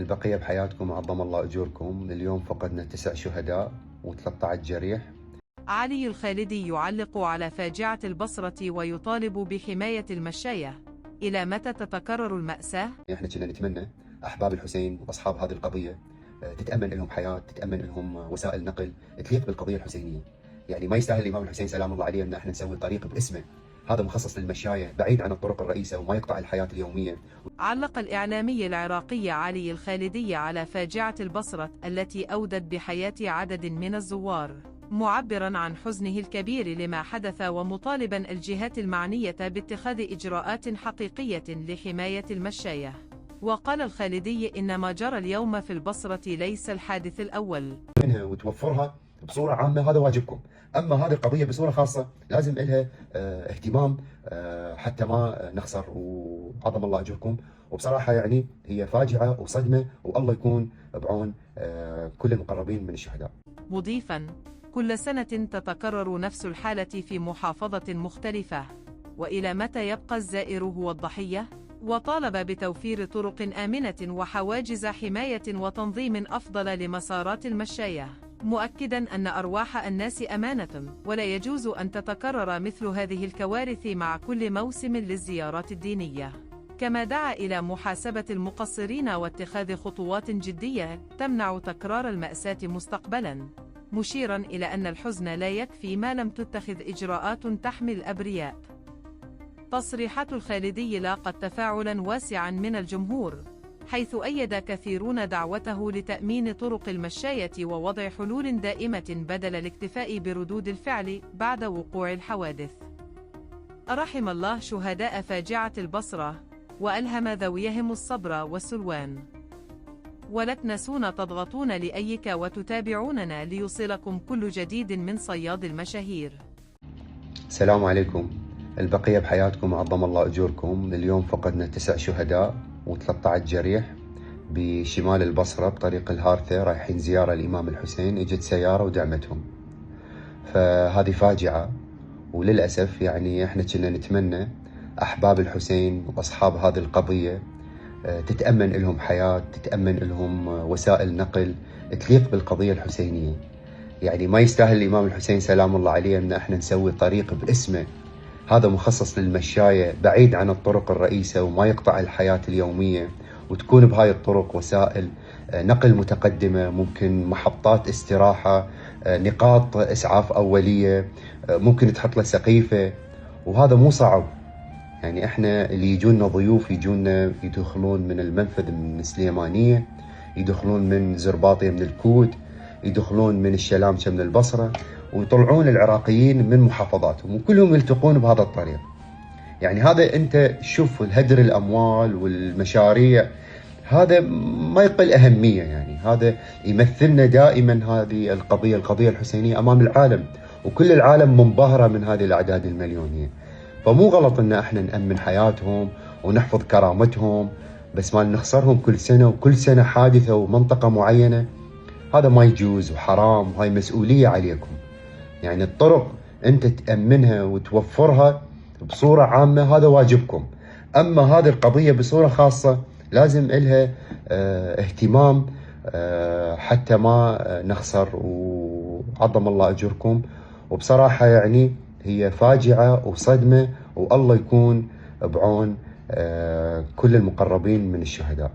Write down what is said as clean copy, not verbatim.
البقية بحياتكم وعظم الله أجوركم. اليوم فقدنا 9 شهداء و13 جريح. علي الخالدي يعلق على فاجعة البصرة ويطالب بحماية المشاية. إلى متى تتكرر المأساة؟ احنا كنا نتمنى أحباب الحسين وأصحاب هذه القضية تتأمن لهم حياة، تتأمن لهم وسائل نقل تليق بالقضية الحسينية. يعني ما يستاهل الإمام الحسين سلام الله عليه أن احنا نسوي طريق باسمه، هذا مخصص للمشاية بعيد عن الطرق الرئيسة وما يقطع الحياة اليومية. علق الإعلامي العراقي علي الخالدي على فاجعة البصرة التي أودت بحياة عدد من الزوار، معبراً عن حزنه الكبير لما حدث ومطالباً الجهات المعنية باتخاذ إجراءات حقيقية لحماية المشاية. وقال الخالدي إن ما جرى اليوم في البصرة ليس الحادث الأول منها وتوفرها بصورة عامة هذا واجبكم، أما هذه القضية بصورة خاصة لازم لها اهتمام حتى ما نخسر، وعظم الله أجركم. وبصراحة يعني هي فاجعة وصدمة، والله يكون بعون كل المقربين من الشهداء. مضيفاً: كل سنة تتكرر نفس الحالة في محافظة مختلفة، وإلى متى يبقى الزائر هو الضحية؟ وطالب بتوفير طرق آمنة وحواجز حماية وتنظيم أفضل لمسارات المشاية، مؤكداً أن أرواح الناس أمانة، ولا يجوز أن تتكرر مثل هذه الكوارث مع كل موسم للزيارات الدينية. كما دعا إلى محاسبة المقصرين واتخاذ خطوات جدية تمنع تكرار المأساة مستقبلاً، مشيراً إلى أن الحزن لا يكفي ما لم تتخذ إجراءات تحمي الأبرياء. تصريحات الخالدي لاقت تفاعلاً واسعاً من الجمهور، حيث أيد كثيرون دعوته لتأمين طرق المشاية ووضع حلول دائمة بدل الاكتفاء بردود الفعل بعد وقوع الحوادث. رحم الله شهداء فاجعة البصرة، وألهم ذويهم الصبر والسلوان. ولا تنسون تضغطون لأيك وتتابعوننا ليوصلكم كل جديد من صياد المشاهير. السلام عليكم. البقية بحياتكم وعظم الله أجوركم. اليوم فقدنا 9 شهداء و13 جريح بشمال البصرة بطريق الهارثة، رايحين زيارة الإمام الحسين. اجت سيارة ودعمتهم، فهذه فاجعة. وللأسف يعني احنا كنا نتمنى أحباب الحسين وأصحاب هذه القضية تتأمن لهم حياة، تتأمن لهم وسائل نقل تليق بالقضية الحسينية. يعني ما يستاهل الإمام الحسين سلام الله عليه أن احنا نسوي طريق باسمه، هذا مخصص للمشاية بعيد عن الطرق الرئيسة وما يقطع الحياة اليومية، وتكون بهاي الطرق وسائل نقل متقدمة، ممكن محطات استراحة، نقاط إسعاف أولية، ممكن تحط له سقيفة، وهذا مو صعب. يعني احنا اللي يجونا ضيوف يجونا يدخلون من المنفذ من السليمانية، يدخلون من زرباطية من الكود، يدخلون من الشلامشة من البصرة، ويطلعون العراقيين من محافظاتهم، وكلهم يلتقون بهذا الطريق. يعني هذا انت شوف الهدر الاموال والمشاريع، هذا ما يقل اهميه. يعني هذا يمثلنا دائما هذه القضيه الحسينيه امام العالم، وكل العالم منبهره من هذه الاعداد المليونيه. فمو غلط ان احنا نامن حياتهم ونحفظ كرامتهم، بس ما نخسرهم كل سنه، وكل سنه حادثه ومنطقه معينه، هذا ما يجوز وحرام، وهاي مسؤوليه عليكم. يعني الطرق انت تأمنها وتوفرها بصورة عامة، هذا واجبكم. اما هذه القضية بصورة خاصة لازم لها اهتمام حتى ما نخسر، وعظم الله اجركم. وبصراحة يعني هي فاجعة وصدمة، والله يكون بعون كل المقربين من الشهداء.